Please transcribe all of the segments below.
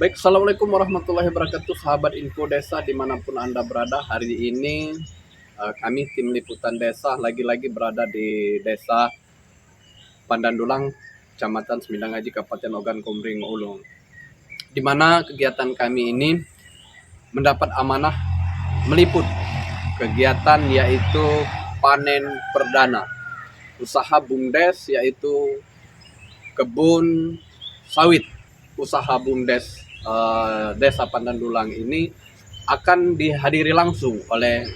Baik, Assalamualaikum warahmatullahi wabarakatuh, sahabat info desa dimanapun Anda berada. Hari ini kami tim liputan desa lagi-lagi berada di desa Pandandulang, Kecamatan Semindang Haji, Kabupaten Ogan Komering Ulu. Di mana kegiatan kami ini mendapat amanah meliput kegiatan yaitu panen perdana usaha BUMDes, yaitu kebun sawit. Usaha BUMDes Desa Pandandulang ini akan dihadiri langsung oleh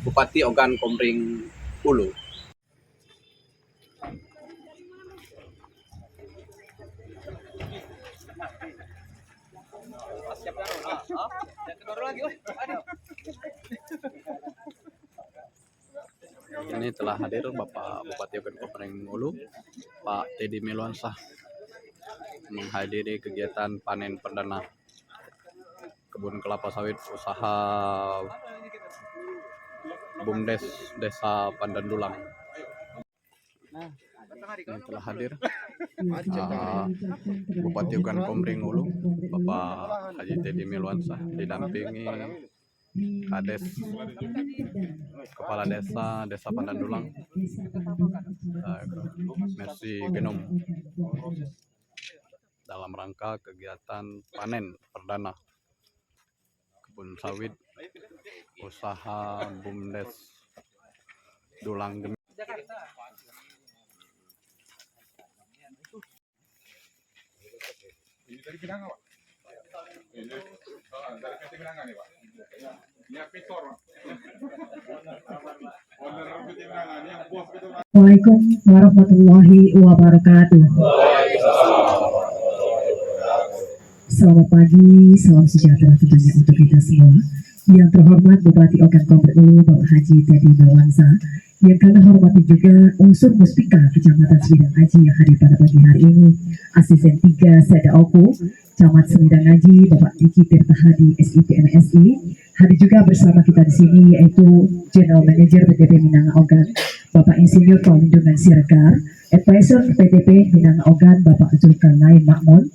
Bupati Ogan Komering Ulu. Ini telah hadir Bapak Bupati Ogan Komering Ulu, Pak Teddy Melwansah, menghadiri kegiatan panen perdana kebun kelapa sawit usaha BUMDes Desa Pandandulang. Ini telah hadir Bupati Ogan Komering Ulu, Bapak Haji Teddy Melwansah, didampingi Kades Kepala Desa Pandandulang, Mercy Genom, dalam rangka kegiatan panen perdana kebun sawit usaha BUMDes Dulang Gemi. Ini dari Pinang, Pak. Ini dari PT Pinang nih, Pak. Ini Pisor, Pak. Owner PT Pinang ini yang bos gitu. Assalamualaikum warahmatullahi wabarakatuh. Selamat pagi, salam sejahtera tentunya untuk kita semua. Yang terhormat Bupati Ogan Komering Ulu, Bapak Haji Teddy Melwansah. Yang kami hormati juga unsur Muspika Kecamatan Semindang Haji yang hadir pada pagi hari ini. Asisten 3 Seda Oku, Camat Semindang Haji, Bapak Diki Tirtahadi SIP MSI. Hadir juga bersama kita di sini yaitu General Manager PTP Minang Ogan, Bapak Insinyur Perlindungan Siregar, Advisor PTP Minang Ogan, Bapak Zulkarnain Makmun.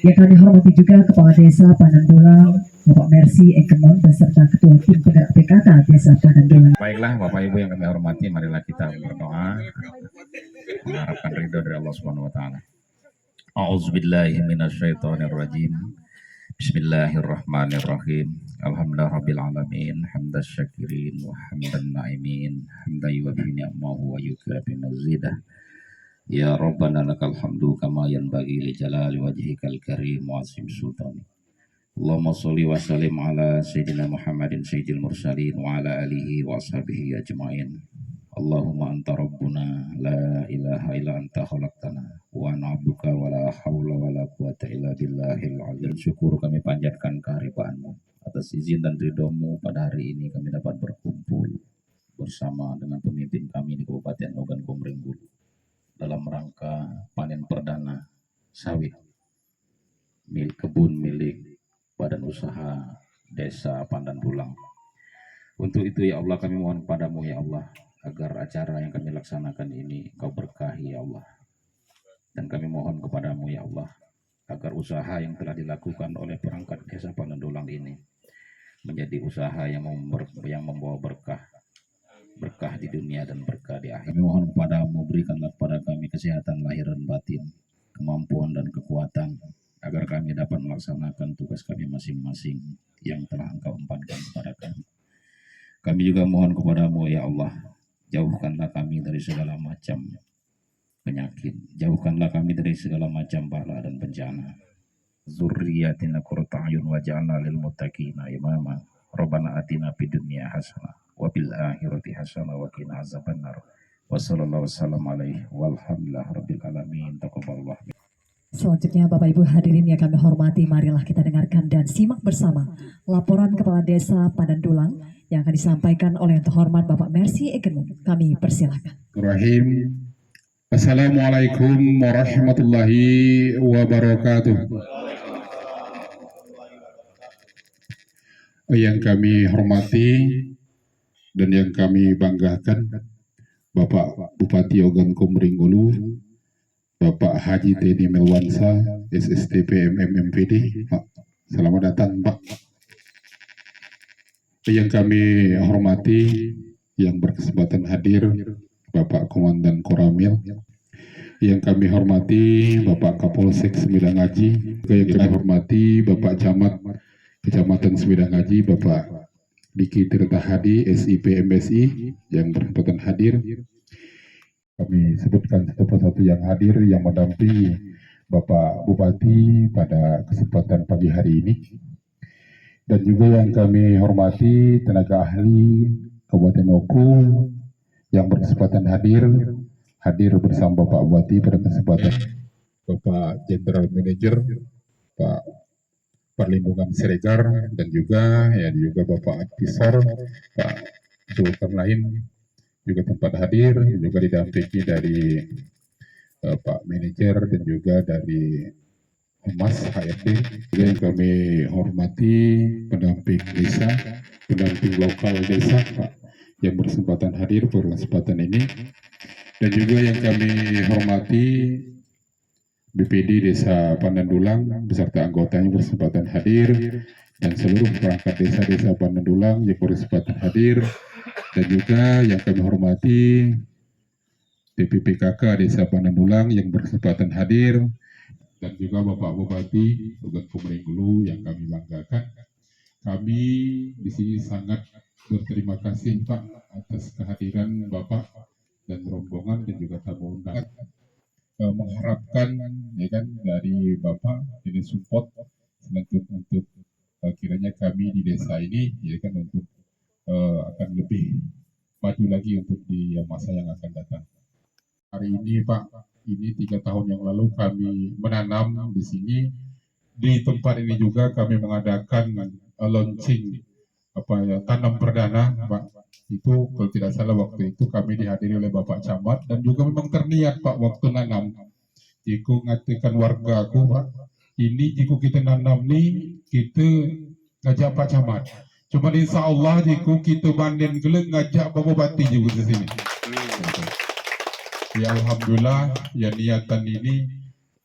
Yang kami hormati juga Kepala Desa Pandandulang, Bapak Mercy Ekemon, beserta Ketua Tim Penggerak PKK Desa Pandandulang. Baiklah Bapak Ibu yang kami hormati, marilah kita berdoa mengharapkan ridho dari Allah Subhanahu wa taala. A'udzubillahi minasyaitonirrajim. Bismillahirrahmanirrahim. Alhamdulillahirabbil alamin, hamdas syakirin wa hamdan na'imin, hamdan yuwaffi ni'amahu wa yukafi mazidah. Ya Rabbana lakal hamdu kama yanbaghi li jalali wajhikal karim wa azim sultani. Allahumma sholli wa sallim ala sayyidina Muhammadin sayyidil mursalin wa ala alihi wa ashabihi ajma'in. Allahumma anta rabbuna la ilaha illa anta khalaqtana wa na'buduka wa la hawla wa la quwata illa billahil azim. Syukur kami panjatkan kehadiranmu atas izin dan ridhomu pada hari ini kami dapat berkumpul bersama dengan pemimpin kami di Kabupaten Ogan Komering Ulu dalam rangka panen perdana sawit milik kebun milik Badan Usaha Desa Pandandulang. Untuk itu ya Allah kami mohon padamu ya Allah agar acara yang kami laksanakan ini Kau berkahi ya Allah. Dan kami mohon kepadamu ya Allah agar usaha yang telah dilakukan oleh perangkat Desa Pandandulang ini menjadi usaha yang membawa berkah di dunia dan berkah di akhir. Kami mohon kepadamu berikanlah kepada kami kesehatan lahir dan batin, kemampuan dan kekuatan agar kami dapat melaksanakan tugas kami masing-masing yang telah Engkau empankan kepada kami. Kami juga mohon kepadamu ya Allah, jauhkanlah kami dari segala macam penyakit, jauhkanlah kami dari segala macam bala dan bencana. Zurriyatina qurrata a'yun waj'alna lil muttaqina imama. Rabbana atina fid dunya hasanah wa fil akhirati hasanah wa qina azabannar. Wa sallallahu wasallam alaihi walhamdulillahi rabbil alamin. Taqabbalallahu. Selanjutnya Bapak Ibu hadirin yang kami hormati, marilah kita dengarkan dan simak bersama laporan Kepala Desa Pandandulang yang akan disampaikan oleh yang terhormat Bapak Mercy Ekemon. Kami persilakan. Rahim. Assalamualaikum warahmatullahi wabarakatuh. Yang kami hormati dan yang kami banggakan Bapak Bupati Ogan Komering Ulu, Bapak Haji Teddy Melwansah, SSTP MMPD, Selamat datang Pak. Yang kami hormati, yang berkesempatan hadir, Bapak Komandan Koramil. Yang kami hormati Bapak Kapolsek Semidang Aji. Yang kami hormati Bapak Camat Kecamatan Semidang Aji, Bapak Diki Tirta Hadi, SIP MSI yang berkesempatan hadir. Kami sebutkan satu persatu yang hadir yang mendampingi Bapak Bupati pada kesempatan pagi hari ini. Dan juga yang kami hormati tenaga ahli Kabupaten Oku yang berkesempatan hadir bersama Bapak Bupati pada kesempatan Bapak General Manager, Pak Perlindungan Siregar, dan juga Bapak Aktisar, Pak Zulkarnain juga tempat hadir, juga didampingi dari Pak Manajer dan juga dari Humas HRD. Yang kami hormati pendamping desa, pendamping lokal desa, Pak, yang berkesempatan hadir pada kesempatan ini. Dan juga yang kami hormati BPD Desa Pandandulang beserta anggotanya berkesempatan hadir, dan seluruh perangkat desa-desa Pandandulang yang berkesempatan hadir, dan juga yang kami hormati DPPKK Desa Pandandulang yang berkesempatan hadir, dan juga Bapak Bupati Ogan Komering Ulu yang kami banggakan. Kami di sini sangat berterima kasih Pak atas kehadiran Bapak dan rombongan dan juga tamu undangan. Mengharapkan dari Bapak ini support untuk kiranya kami di desa ini untuk akan lebih maju lagi untuk di masa yang akan datang. Hari ini Pak, ini 3 tahun yang lalu kami menanam di sini. Di tempat ini juga kami mengadakan launching tanam perdana Pak. Itu kalau tidak salah waktu itu kami dihadiri oleh Bapak Camat, dan juga memang terniat Pak waktu nanam. Jika ngatikan warga aku Pak, ini jika kita nanam nih kita ngajak Pak Camat. Cuma insya Allah jika kita banding kelak ngajak Bapak Bupati juga di sini. Ya Alhamdulillah ya niatan ini,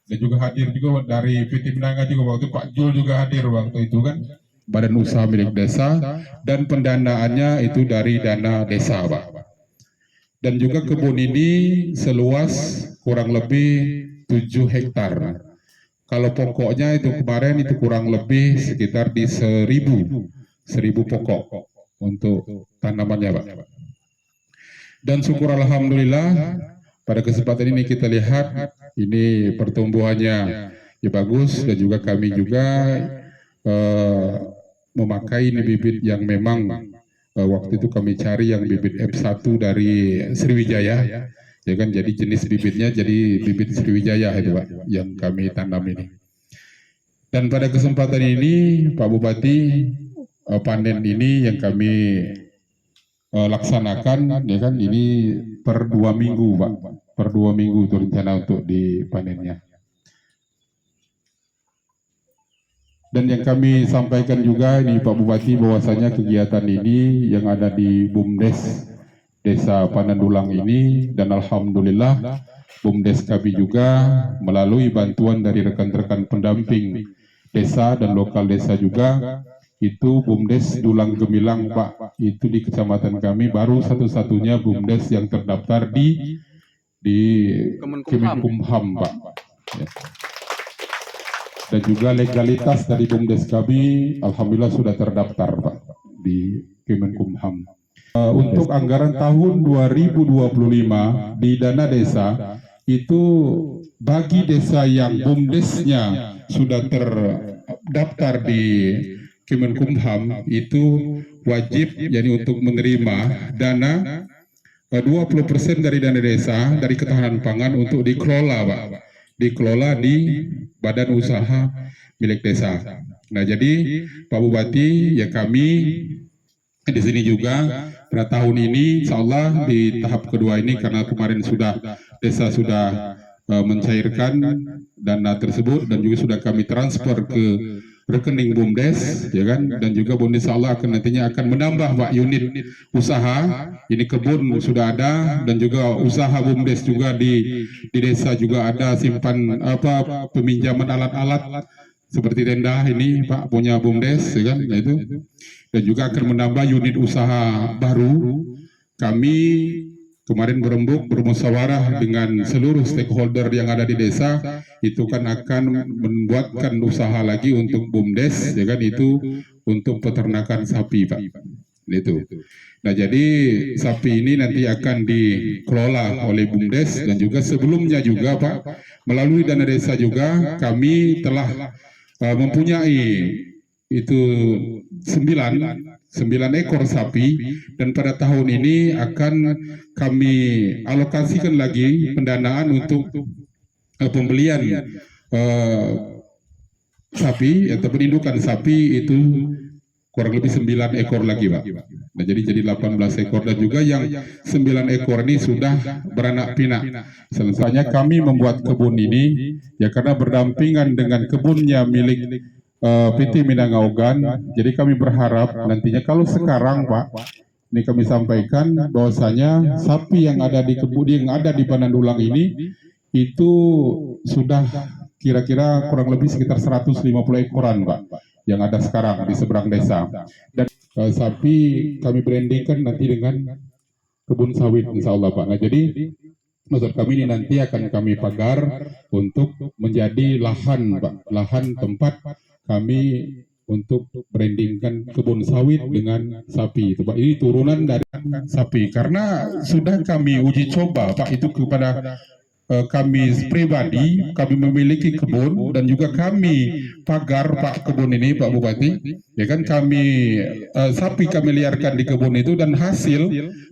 dan juga hadir juga dari PT Menanga juga waktu Pak Jul juga hadir waktu itu kan. Badan usaha milik desa, dan pendanaannya itu dari dana desa Pak. Dan juga kebun ini seluas kurang lebih 7 hektar. Kalau pokoknya itu kemarin itu kurang lebih sekitar di 1000 pokok untuk tanamannya Pak. Dan syukur Alhamdulillah pada kesempatan ini kita lihat ini pertumbuhannya ya bagus, dan juga kami juga memakai ini bibit yang memang waktu itu kami cari yang bibit F1 dari Sriwijaya, ya kan, jadi jenis bibitnya jadi bibit Sriwijaya itu Pak yang kami tanam ini. Dan pada kesempatan ini Pak Bupati, panen ini yang kami laksanakan ya kan, ini per 2 minggu Pak, per 2 minggu itu rencana untuk dipanennya. Dan yang kami sampaikan juga ini Pak Bupati bahwasanya kegiatan ini yang ada di BUMDes Desa Pandandulang ini, dan Alhamdulillah BUMDes kami juga melalui bantuan dari rekan-rekan pendamping desa dan lokal desa juga, itu BUMDes Dulang Gemilang Pak, itu di kecamatan kami baru satu-satunya BUMDes yang terdaftar di Kemenkumham Pak. Ya. Dan juga legalitas dari BUMDes kami alhamdulillah sudah terdaftar Pak di Kemenkumham. Untuk anggaran tahun 2025 di dana desa itu bagi desa yang BUMDesnya sudah terdaftar di Kemenkumham itu wajib jadi untuk menerima dana 20% dari dana desa dari ketahanan pangan untuk dikelola Pak, dikelola di badan usaha milik desa. Nah jadi Pak Bupati ya kami di sini juga pada tahun ini insya Allah di tahap kedua ini, karena kemarin desa sudah mencairkan dana tersebut dan juga sudah kami transfer ke rekening BUMDes ya kan, dan juga BUMDes insya Allah akan nantinya akan menambah Pak unit usaha. Ini kebun sudah ada, dan juga usaha BUMDes juga di desa juga ada simpan peminjaman alat-alat seperti tenda ini Pak punya BUMDes ya kan, nah itu, dan juga akan menambah unit usaha baru. Kami kemarin bermusyawarah dengan seluruh stakeholder yang ada di desa, itu kan akan membuatkan usaha lagi untuk BUMDes ya kan, itu untuk peternakan sapi Pak. Itu. Nah, jadi sapi ini nanti akan dikelola oleh BUMDes, dan juga sebelumnya juga Pak, melalui dana desa juga kami telah mempunyai itu 9 ekor sapi, dan pada tahun ini akan kami alokasikan lagi pendanaan untuk pembelian sapi atau indukan sapi itu kurang lebih 9 ekor lagi Pak. Nah, jadi 18 ekor, dan juga yang 9 ekor ini sudah beranak pinak. Selesainya kami membuat kebun ini ya karena berdampingan dengan kebunnya milik PT Minangaugan. Jadi kami berharap nantinya, kalau sekarang Pak, ini kami sampaikan bahwasanya sapi yang ada di kebun yang ada di Panandulang ini itu sudah kira-kira kurang lebih sekitar 150 ekoran Pak, yang ada sekarang di seberang desa. Dan sapi kami brandingkan nanti dengan kebun sawit insya Allah Pak. Nah, jadi maksud kami ini nanti akan kami pagar untuk menjadi lahan Pak, lahan tempat kami untuk brandingkan kebun sawit dengan sapi itu Pak. Ini turunan dari sapi, karena sudah kami uji coba Pak, itu kepada kami pribadi, kami memiliki kebun dan juga kami pagar Pak kebun ini Pak Bupati, ya kan, kami sapi kami liarkan di kebun itu, dan hasil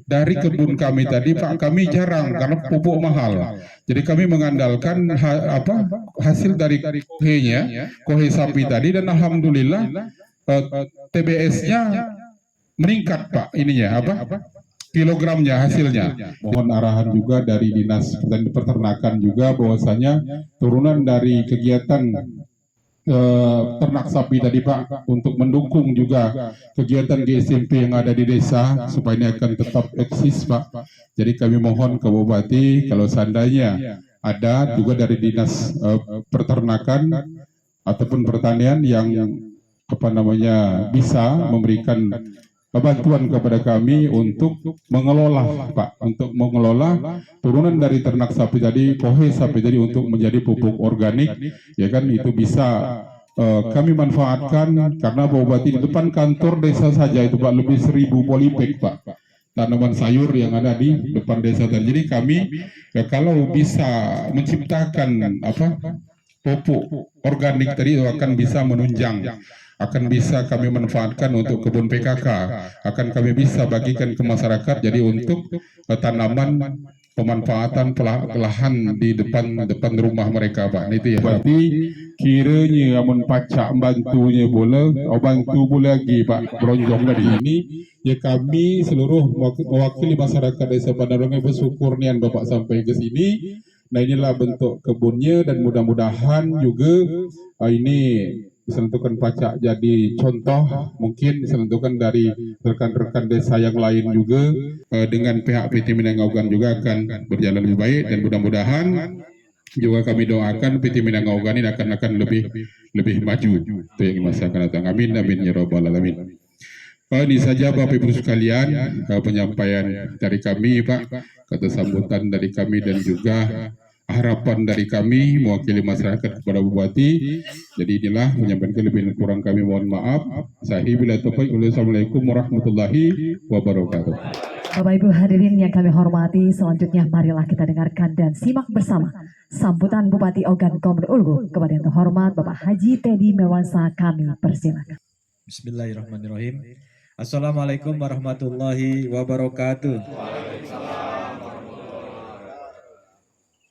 dari kebun kami tadi Pak, kami jarang karena pupuk mahal. Jadi kami mengandalkan hasil dari kohe sapi tadi, dan alhamdulillah TBS-nya meningkat Pak, ininya kilogramnya hasilnya. Mohon arahan juga dari Dinas Peternakan juga bahwasanya turunan dari kegiatan ternak sapi tadi Pak, untuk mendukung juga kegiatan GSMP yang ada di desa supaya ini akan tetap eksis Pak. Jadi kami mohon ke Bupati, kalau seandainya ada juga dari Dinas Peternakan ataupun Pertanian yang bisa memberikan bantuan kepada kami untuk mengelola Pak, untuk mengelola turunan dari ternak sapi tadi, kohe sapi tadi, untuk menjadi pupuk organik ya kan, itu bisa kami manfaatkan, karena Pak Bupati di depan kantor desa saja itu Pak lebih 1000 polybag Pak, tanaman sayur yang ada di depan desa tadi. Jadi kami ya, kalau bisa menciptakan pupuk organik tadi, itu akan bisa menunjang, akan bisa kami manfaatkan untuk kebun PKK, akan kami bisa bagikan ke masyarakat. Jadi untuk tanaman pemanfaatan lahan di depan rumah mereka Pak. Itu ya. Berarti kiranya amun pacak bantunya boleh, bantu boleh lagi Pak Bronjong tadi ini. Ya, kami seluruh mewakili masyarakat desa Panandulang bersyukur nian Bapak sampai ke sini. Nah, inilah bentuk kebunnya, dan mudah-mudahan juga ini disentuhkan pacak jadi contoh, mungkin disentuhkan dari rekan-rekan desa yang lain juga, dengan pihak PT Minangaugan juga akan berjalan lebih baik, dan mudah-mudahan juga kami doakan PT Minangaugan ini akan lebih maju. Itu yang masa akan datang. Amin amin ya rabbal alamin. Ini saja Bapak Ibu sekalian penyampaian dari kami Pak, kata sambutan dari kami, dan juga harapan dari kami mewakili masyarakat kepada Bupati. Jadi inilah menyampaikan lebih kurang kami, mohon maaf. Bila taufiq, wassalamualaikum warahmatullahi wabarakatuh. Bapak Ibu hadirin yang kami hormati, selanjutnya marilah kita dengarkan dan simak bersama sambutan Bupati Ogan Komering Ulu kepada yang terhormat Bapak Haji Teddy Mewansa. Kami persilakan. Bismillahirrahmanirrahim. Assalamualaikum warahmatullahi wabarakatuh.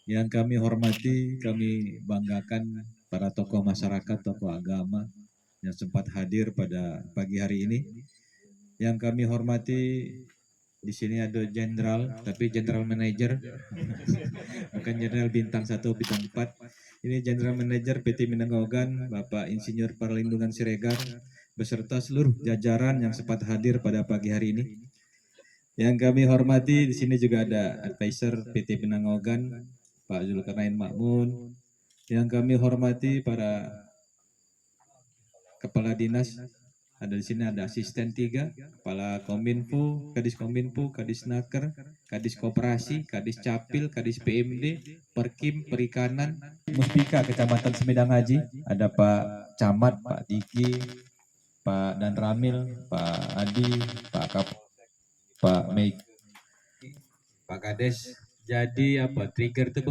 Yang kami hormati, kami banggakan para tokoh masyarakat, tokoh agama yang sempat hadir pada pagi hari ini. Yang kami hormati, di sini ada jenderal, tapi general manager, bukan jenderal bintang 1, bintang 4. Ini general manager PT Minangaugan, Bapak Insinyur Perlindungan Siregar, beserta seluruh jajaran yang sempat hadir pada pagi hari ini. Yang kami hormati, di sini juga ada advisor PT Minangaugan, Pak Zulkarnain Makmun. Yang kami hormati para kepala dinas. Ada di sini ada asisten 3, kepala Kominfo, Kadis Kominfo, Kadis Naker, Kadis Koperasi, Kadis Capil, Kadis PMD, Perkim, Perikanan, Muspika Kecamatan Semedang Haji, ada Pak Camat, Pak Diki, Pak Dan Ramil, Pak Adi, Pak Kap, Pak Meik, Pak Kades. Jadi apa? Trigger itu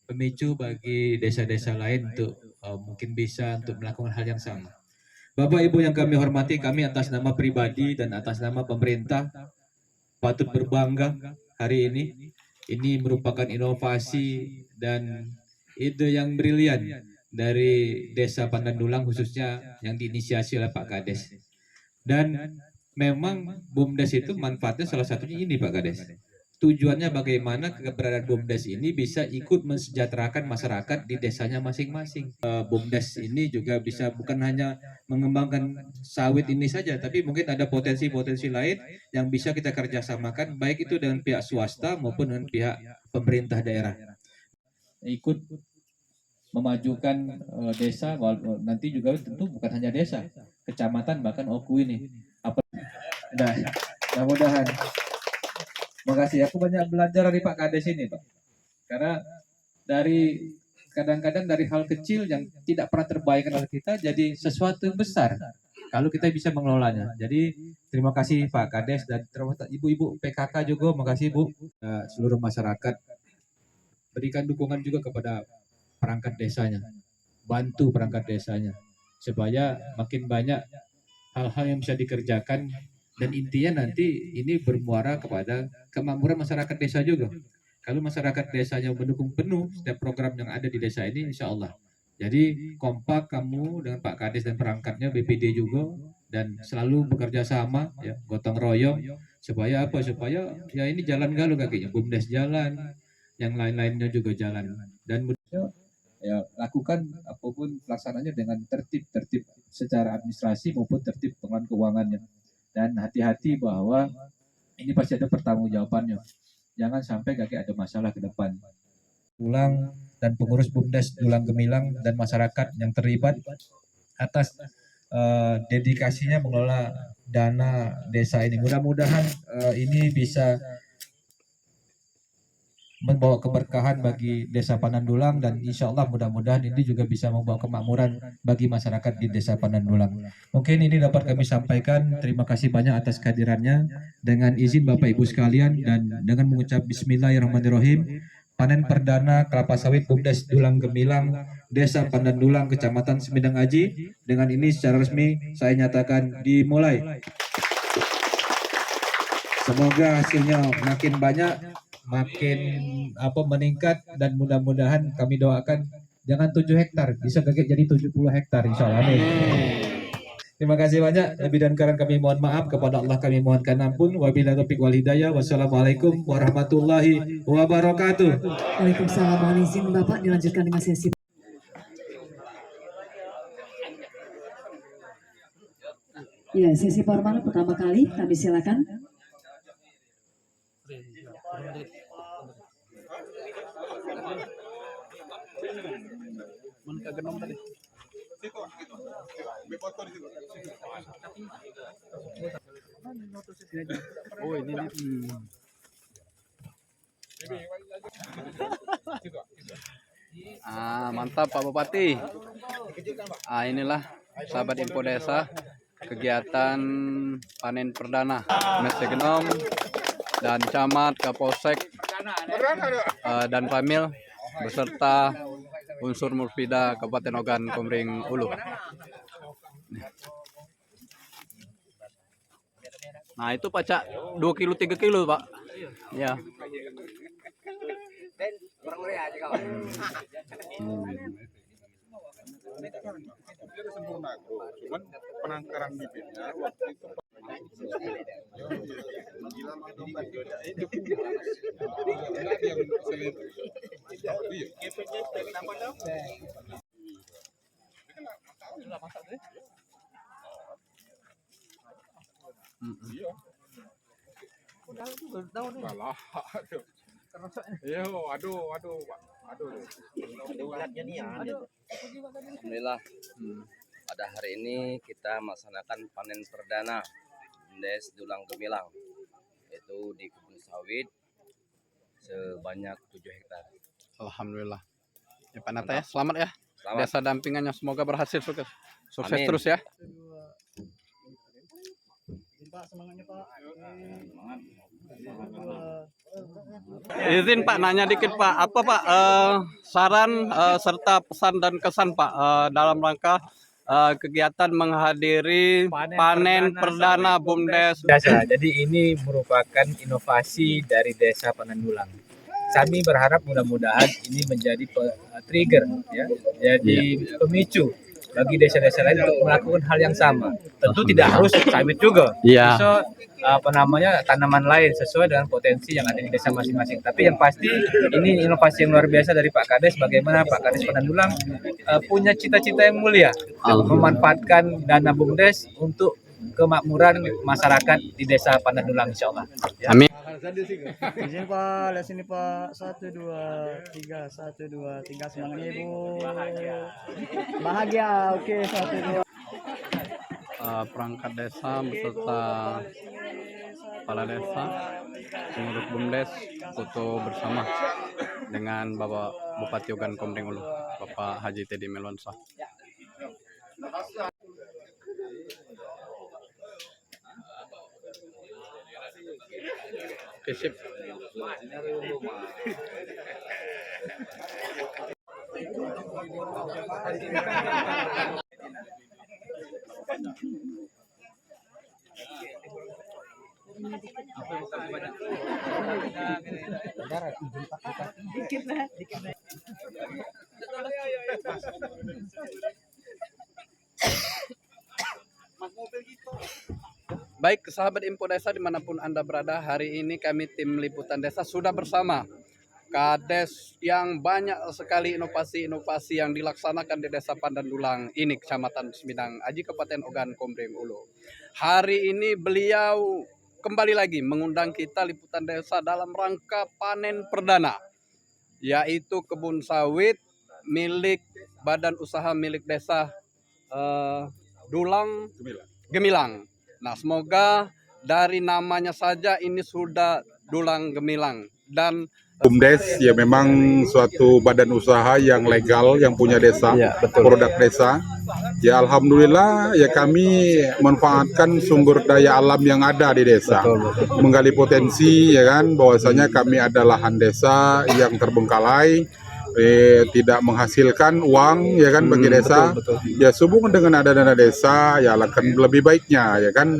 pemicu bagi desa-desa lain untuk mungkin bisa untuk melakukan hal yang sama. Bapak Ibu yang kami hormati, kami atas nama pribadi dan atas nama pemerintah patut berbangga hari ini. Ini merupakan inovasi dan ide yang brilian dari Desa Pandandulang khususnya yang diinisiasi oleh Pak Kades. Dan memang BUMDes itu manfaatnya salah satunya ini Pak Kades. Tujuannya bagaimana keberadaan BUMDes ini bisa ikut mensejahterakan masyarakat di desanya masing-masing. BUMDes ini juga bisa bukan hanya mengembangkan sawit ini saja, tapi mungkin ada potensi-potensi lain yang bisa kita kerjasamakan, baik itu dengan pihak swasta maupun dengan pihak pemerintah daerah. Ikut memajukan desa, nanti juga tentu bukan hanya desa, kecamatan bahkan OKU ini. Nah, mudah-mudahan. Makasih, aku banyak belajar dari Pak Kades ini, Pak. Karena dari kadang-kadang dari hal kecil yang tidak pernah terbayangkan oleh kita jadi sesuatu yang besar kalau kita bisa mengelolanya. Jadi terima kasih Pak Kades dan terima kasih ibu-ibu PKK juga, makasih Bu. Seluruh masyarakat berikan dukungan juga kepada perangkat desanya, bantu perangkat desanya supaya makin banyak hal-hal yang bisa dikerjakan. Dan intinya nanti ini bermuara kepada kemakmuran masyarakat desa juga. Kalau masyarakat desanya mendukung penuh setiap program yang ada di desa ini, insya Allah. Jadi kompak kamu dengan Pak Kades dan perangkatnya, BPD juga, dan selalu bekerja sama, ya, gotong royong, supaya apa? Supaya ya ini jalan galuh kakinya, BUMDes jalan, yang lain-lainnya juga jalan. Dan ya lakukan apapun pelaksananya dengan tertib secara administrasi maupun tertib dengan keuangannya. Dan hati-hati bahwa ini pasti ada pertanggungjawabannya. Jangan sampai kakek ada masalah ke depan. Ulang dan pengurus BUMDes Dulang Gemilang dan masyarakat yang terlibat atas dedikasinya mengelola dana desa ini. Mudah-mudahan ini bisa membawa keberkahan bagi Desa Pandandulang dan insya Allah mudah-mudahan ini juga bisa membawa kemakmuran bagi masyarakat di Desa Pandandulang. Mungkin ini dapat kami sampaikan. Terima kasih banyak atas kehadirannya. Dengan izin Bapak Ibu sekalian dan dengan mengucap Bismillahirrahmanirrahim, panen perdana kelapa sawit BUMDes Dulang Gemilang, Desa Pandandulang, Kecamatan Semedang Haji. Dengan ini secara resmi saya nyatakan dimulai. Semoga hasilnya makin banyak, makin meningkat, dan mudah-mudahan kami doakan jangan 7 hektar, bisa jadi 70 hektar insya Allah. Amin. Terima kasih banyak. Lebih dan kurang kami mohon maaf, kepada Allah kami mohonkan ampun. Wabillahi taufiq wal hidayah. Wassalamualaikum warahmatullahi wabarakatuh. Waalaikumsalam. Mohon izin Bapak dilanjutkan dengan sesi. Ya, sesi formal pertama kali kami silakan. Oh ini nih. Mantap Pak Bupati. Inilah sahabat info desa, kegiatan panen perdana Mes Genom dan Camat, Kapolsek, dan Ramil beserta unsur Murpida Kabupaten Ogan Komering Ulu. Nah itu Pak Cak, 2 kilo 3 kilo Pak. Ya. Cuman penangkaran bibitnya waktu itu Alhamdulillah. Pada hari ini kita melaksanakan panen perdana BUMDes Dulang Gemilang, yaitu di kebun sawit sebanyak 7 hektar. Alhamdulillah. Ya Pak Nata ya, selamat ya. Selamat. Desa dampingannya semoga berhasil, sukses. Sukses Amin. terus ya. Izin Pak nanya dikit Pak, apa Pak saran serta pesan dan kesan Pak dalam rangka kegiatan menghadiri panen perdana BUMDes. Biasa. Jadi ini merupakan inovasi dari Desa Panandulang. Kami berharap mudah-mudahan ini menjadi trigger, ya, jadi pemicu bagi desa-desa lain untuk melakukan hal yang sama. Tentu tidak harus sawit juga, Iya. bisa tanaman lain sesuai dengan potensi yang ada di desa masing-masing. Tapi yang pasti ini inovasi yang luar biasa dari Pak Kades. Bagaimana Pak Kades Panandulang punya cita-cita yang mulia, memanfaatkan dana BUMDes untuk kemakmuran masyarakat di Desa Panandulang, insya Allah. Ya. Amin. Izin Pak, lihat sini Pak. 1, 2, 3, 1, 2, 3. Semangatnya Ibu. Bahagia, oke. 1, 2. Perangkat desa beserta kepala desa, pengurus BUMDes foto bersama dengan Bapak Bupati Ogan Komering Ulu, Bapak Haji Teddy Melonsa. Oke, sip. Baik, sahabat Info Desa dimanapun Anda berada, hari ini kami tim Liputan Desa sudah bersama Kades yang banyak sekali inovasi-inovasi yang dilaksanakan di Desa Panandulang ini, Kecamatan Semidang Aji, Kabupaten Ogan Komering Ulu. Hari ini beliau kembali lagi mengundang kita Liputan Desa dalam rangka panen perdana, yaitu kebun sawit milik Badan Usaha milik Desa Dulang Gemilang. Nah, semoga dari namanya saja ini sudah Dulang Gemilang. Dan BUMDes ya memang suatu badan usaha yang legal, yang punya desa, ya, betul. produk desa. Ya alhamdulillah ya kami manfaatkan sumber daya alam yang ada di desa, Betul. menggali potensi ya kan, bahwasanya kami ada lahan desa yang terbengkalai, tidak menghasilkan uang ya kan bagi desa. Betul. Ya sehubungan dengan ada dana desa ya akan lebih baiknya ya kan,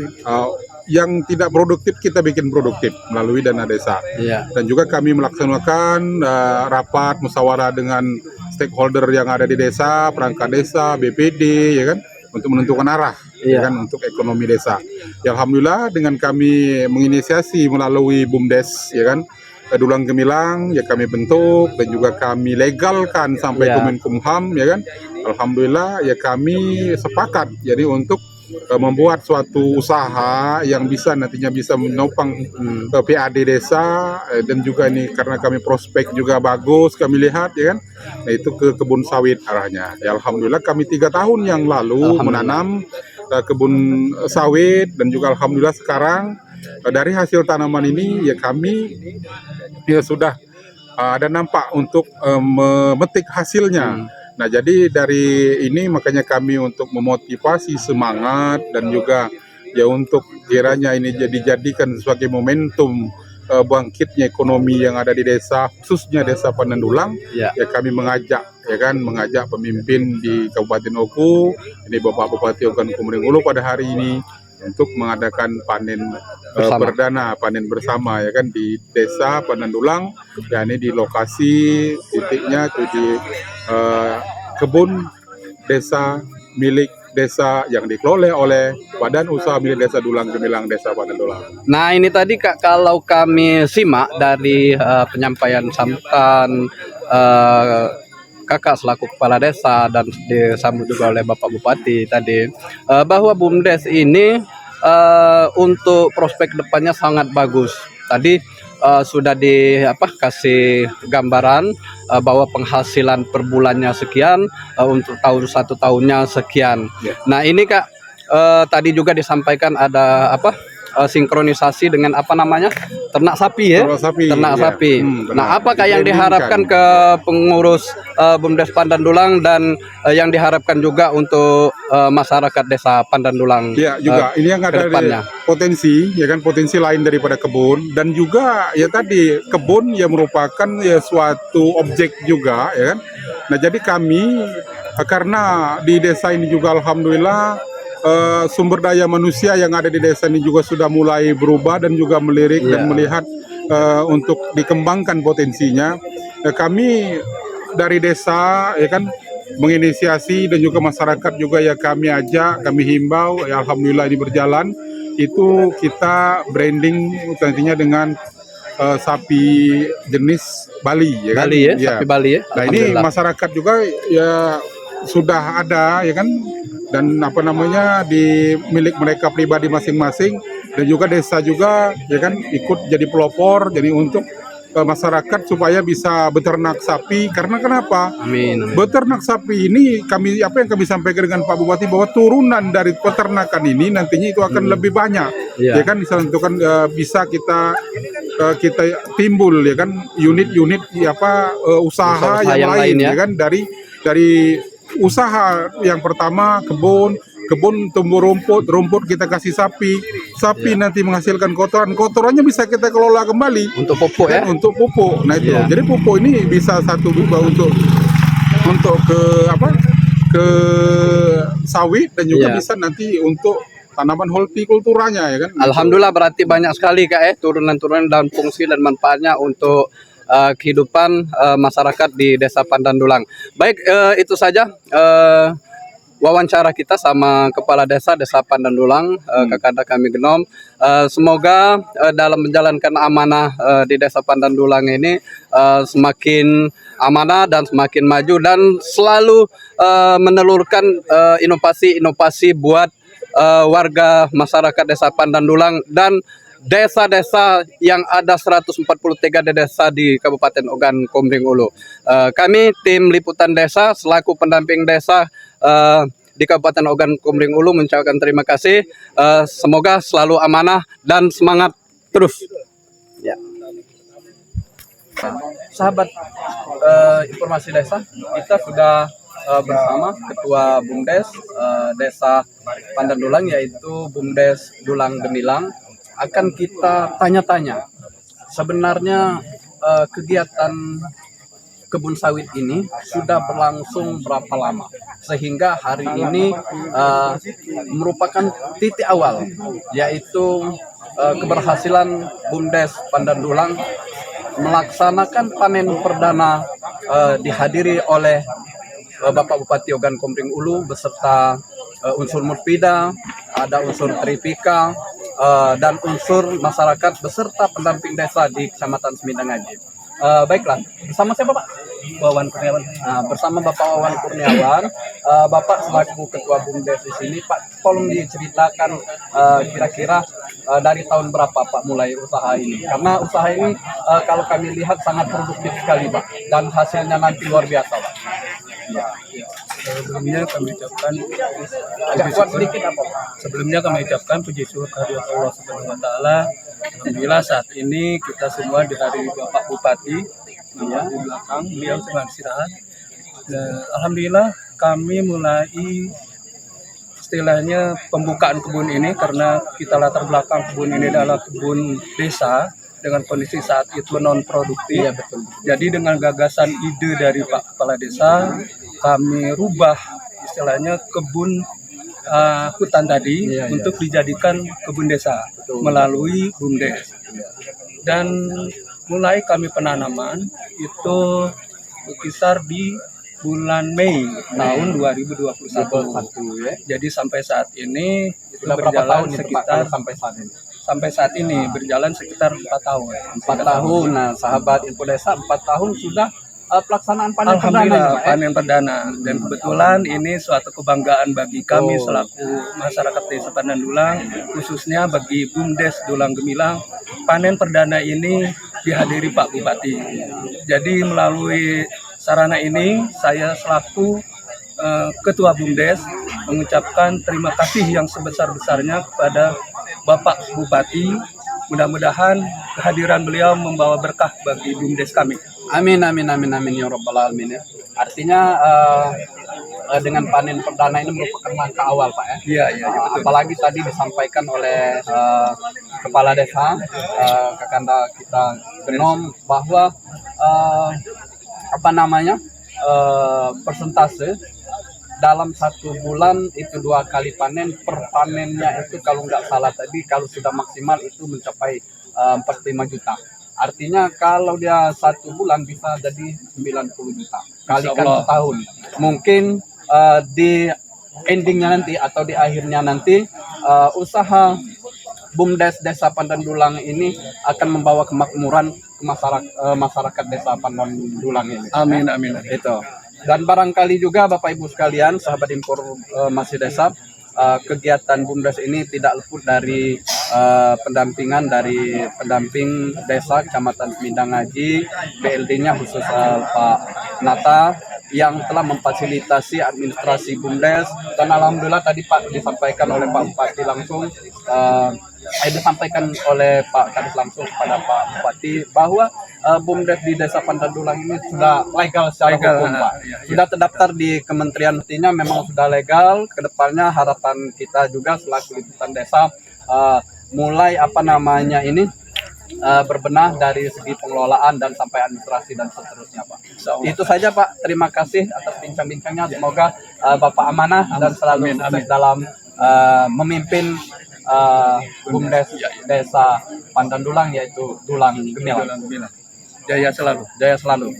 yang tidak produktif kita bikin produktif melalui dana desa. Iya. Dan juga kami melaksanakan rapat musyawarah dengan stakeholder yang ada di desa, perangkat desa, BPD ya kan, untuk menentukan arah ya kan untuk ekonomi desa. Ya alhamdulillah dengan kami menginisiasi melalui BUMDes ya kan, Dulang Gemilang ya kami bentuk dan juga kami legalkan sampai Kemenkumham ya kan. Alhamdulillah ya kami sepakat jadi untuk membuat suatu usaha yang bisa nantinya bisa menopang PAD desa, dan juga ini karena kami prospek juga bagus kami lihat ya kan, nah itu ke kebun sawit arahnya. Ya alhamdulillah kami 3 tahun yang lalu menanam kebun sawit, dan juga alhamdulillah sekarang dari hasil tanaman ini ya kami ya sudah ada nampak untuk memetik hasilnya. Nah jadi dari ini makanya kami untuk memotivasi semangat dan juga ya untuk kiranya ini dijadikan sebagai momentum bangkitnya ekonomi yang ada di desa, khususnya Desa Panandulang. Ya kami mengajak pemimpin di Kabupaten Oku, ini Bapak Bupati Ogan Komering Ulu pada hari ini untuk mengadakan panen perdana, panen bersama ya kan di Desa Panandulang. Ya ini di lokasi titiknya itu di kebun desa milik desa yang dikelola oleh Badan Usaha milik Desa Dulang Gemilang Desa Panandulang. Nah ini tadi Kak, kalau kami simak dari penyampaian sambutan Kakak selaku kepala desa dan disambut juga oleh Bapak Bupati tadi, bahwa BUMDes ini untuk prospek depannya sangat bagus. Tadi sudah kasih gambaran bahwa penghasilan per bulannya sekian, untuk satu tahunnya sekian. Nah ini Kak, tadi juga disampaikan ada sinkronisasi dengan ternak sapi ya, ternak sapi. Nah apakah yang diharapkan ke pengurus BUMDes Pandandulang dan yang diharapkan juga untuk masyarakat desa Pandandulang? Ya juga ini yang ada potensi potensi lain daripada kebun, dan juga ya tadi kebun yang merupakan ya suatu objek juga ya kan. Nah jadi kami karena di desa ini juga alhamdulillah sumber daya manusia yang ada di desa ini juga sudah mulai berubah dan juga melirik dan melihat untuk dikembangkan potensinya. Kami dari desa ya kan menginisiasi, dan juga masyarakat juga ya kami ajak, kami himbau, ya alhamdulillah ini berjalan. Itu kita branding nantinya dengan sapi jenis Bali ya kan. Bali ya, sapi Bali ya. Nah ini masyarakat juga ya sudah ada ya kan, dan di milik mereka pribadi masing-masing, dan juga desa juga ya kan ikut jadi pelopor, jadi untuk masyarakat supaya bisa beternak sapi. Karena kenapa? Amin. Beternak sapi ini apa yang kami sampaikan dengan Pak Bupati, bahwa turunan dari peternakan ini nantinya itu akan lebih banyak. Ya kan, misalnya itu kan bisa kita timbul ya kan unit-unit usaha yang lain ya kan, dari usaha yang pertama kebun tumbuh rumput kita kasih sapi nanti menghasilkan kotorannya bisa kita kelola kembali untuk pupuk ya, untuk pupuk. Nah itu jadi pupuk ini bisa satu juga untuk ke sawit, dan juga bisa nanti untuk tanaman hortikulturanya ya kan. Alhamdulillah berarti banyak sekali Kak turunan-turunan dan fungsi dan manfaatnya untuk kehidupan masyarakat di Desa Pandandulang. Baik, itu saja wawancara kita sama Kepala Desa Pandandulang, Kakanda kami Genom. Semoga dalam menjalankan amanah di Desa Pandandulang ini semakin amanah dan semakin maju, dan selalu menelurkan inovasi-inovasi buat warga masyarakat Desa Pandandulang dan desa-desa yang ada 143 desa di Kabupaten Ogan Komering Ulu. Kami tim liputan desa selaku pendamping desa di Kabupaten Ogan Komering Ulu mengucapkan terima kasih. Semoga selalu amanah dan semangat terus. Ya. Sahabat informasi desa, kita sudah bersama Ketua BUMDes Desa Pandandulang, yaitu BUMDes Dulang Gemilang. Akan kita tanya-tanya sebenarnya kegiatan kebun sawit ini sudah berlangsung berapa lama, sehingga hari ini merupakan titik awal, yaitu keberhasilan BUMDes Pandandulang melaksanakan panen perdana dihadiri oleh Bapak Bupati Ogan Komering Ulu beserta unsur Murpida, ada unsur Tripika, dan unsur masyarakat beserta pendamping desa di Kecamatan Semindang Aji. Baiklah, bersama siapa Pak? Wawan Kurniawan. Bersama Bapak Wawan Kurniawan, Bapak selaku Ketua BUMDes di sini, Pak, tolong diceritakan kira-kira dari tahun berapa Pak mulai usaha ini? Karena usaha ini kalau kami lihat sangat produktif sekali Pak, dan hasilnya nanti luar biasa Pak. Ya. Sebelumnya kami ucapkan agak kuat sedikit apa Pak? Sebelumnya kami ucapkan puji syukur kehadirat Allah Subhanahu wa taala. Alhamdulillah saat ini kita semua dihadiri Bapak Bupati di belakang, beliau sedang istirahat. Alhamdulillah kami mulai istilahnya pembukaan kebun ini, karena kita latar belakang kebun ini adalah kebun desa dengan kondisi saat itu non produktif. Iya, betul. Jadi dengan gagasan ide dari Pak Kepala Desa, kami rubah istilahnya kebun hutan tadi untuk dijadikan kebun desa melalui BUMDes. Dan mulai kami penanaman itu berkisar di bulan Mei tahun 2021. Jadi sampai saat ini itu berjalan sekitar sampai saat ini berjalan sekitar 4 tahun. 4 tahun. Nah, sahabat Info Desa, 4 tahun sudah pelaksanaan panen perdana. Alhamdulillah panen perdana, dan kebetulan ini suatu kebanggaan bagi kami selaku masyarakat Desa Pandandulang, khususnya bagi BUMDes Dulang Gemilang. Panen perdana ini dihadiri Pak Bupati. Jadi melalui sarana ini saya selaku Ketua BUMDes mengucapkan terima kasih yang sebesar-besarnya kepada Bapak Bupati. Mudah-mudahan kehadiran beliau membawa berkah bagi BUMDes kami. Amin amin amin amin ya rabbal alamin ya. Artinya dengan panen perdana ini merupakan langkah awal Pak ya. Iya, iya, betul. Apalagi tadi disampaikan oleh kepala desa Kakanda kita Genom bahwa persentase dalam 1 bulan itu 2 kali panen, per panennya itu kalau nggak salah tadi kalau sudah maksimal itu mencapai 45 juta. Artinya kalau dia 1 bulan bisa jadi 90 juta. Kalikan setahun. Mungkin di endingnya nanti atau di akhirnya nanti usaha BUMDes Desa Pandandulang ini akan membawa kemakmuran ke masyarakat Desa Pandandulang ini. Amin, amin. Itu. Dan barangkali juga Bapak Ibu sekalian, sahabat informasi desa, kegiatan BUMDes ini tidak luput dari pendampingan dari pendamping desa Kecamatan Semindang Ngaji, BLD-nya khusus Pak Nata yang telah memfasilitasi administrasi BUMDes, dan alhamdulillah tadi Pak disampaikan oleh Pak Bupati langsung disampaikan oleh Pak Kadis langsung kepada Pak Bupati bahwa BUMDes di Desa Pandandulang ini sudah legal secara hukum Pak. Sudah terdaftar di Kementerian, artinya memang sudah legal. Kedepannya harapan kita juga selaku liputan desa mulai berbenah dari segi pengelolaan dan sampai administrasi dan seterusnya Pak. Itu saja Pak. Terima kasih atas bincang-bincangnya. Semoga Bapak amanah dan selalu sukses dalam memimpin BUMDes Desa Pandandulang yaitu Dulang Gemilang. Jaya selalu. Jaya selalu.